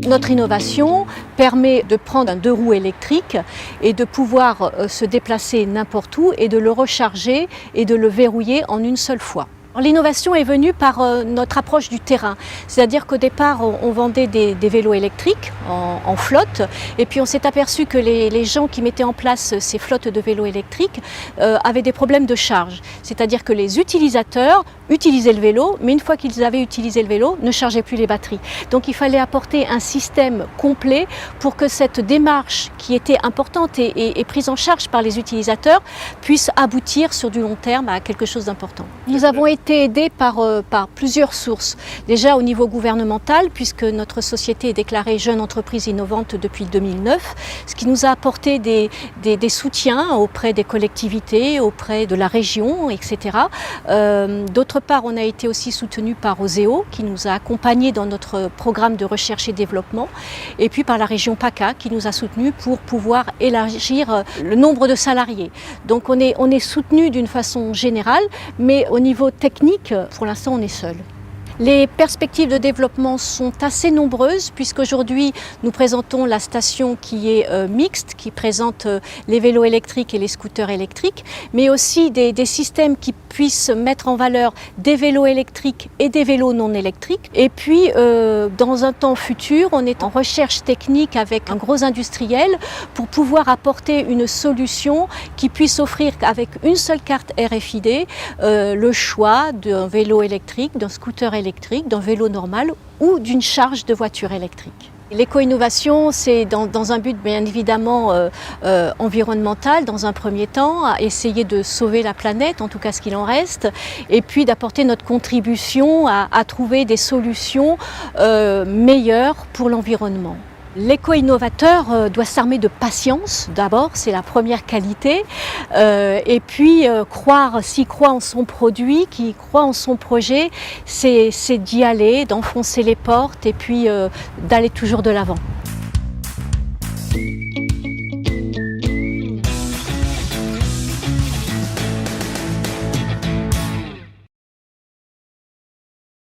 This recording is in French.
Notre innovation permet de prendre un deux roues électrique et de pouvoir se déplacer n'importe où et de le recharger et de le verrouiller en une seule fois. L'innovation est venue par notre approche du terrain, c'est-à-dire qu'au départ on vendait des vélos électriques en flotte et puis on s'est aperçu que les gens qui mettaient en place ces flottes de vélos électriques avaient des problèmes de charge, c'est-à-dire que les utilisateurs utilisaient le vélo, mais une fois qu'ils avaient utilisé le vélo, ne chargeaient plus les batteries. Donc il fallait apporter un système complet pour que cette démarche qui était importante et prise en charge par les utilisateurs puisse aboutir sur du long terme à quelque chose d'important. Nous avons été aidés par plusieurs sources. Déjà au niveau gouvernemental, puisque notre société est déclarée jeune entreprise innovante depuis 2009, ce qui nous a apporté des soutiens auprès des collectivités, auprès de la région, etc. D'autre part, on a été aussi soutenu par Oseo, qui nous a accompagnés dans notre programme de recherche et développement, et puis par la région PACA, qui nous a soutenus pour pouvoir élargir le nombre de salariés. Donc on est soutenu d'une façon générale, mais au niveau technique, pour l'instant, on est seul. Les perspectives de développement sont assez nombreuses puisqu'aujourd'hui nous présentons la station qui est mixte, qui présente les vélos électriques et les scooters électriques, mais aussi des systèmes qui puissent mettre en valeur des vélos électriques et des vélos non électriques. Et puis dans un temps futur, on est en recherche technique avec un gros industriel pour pouvoir apporter une solution qui puisse offrir avec une seule carte RFID le choix d'un vélo électrique, d'un scooter électrique, d'un vélo normal ou d'une charge de voiture électrique. L'éco-innovation, c'est dans un but bien évidemment environnemental dans un premier temps, à essayer de sauver la planète, en tout cas ce qu'il en reste, et puis d'apporter notre contribution à trouver des solutions meilleures pour l'environnement. L'éco-innovateur doit s'armer de patience, d'abord, c'est la première qualité, et puis s'il croit en son produit, qu'il croit en son projet, c'est d'y aller, d'enfoncer les portes et puis d'aller toujours de l'avant.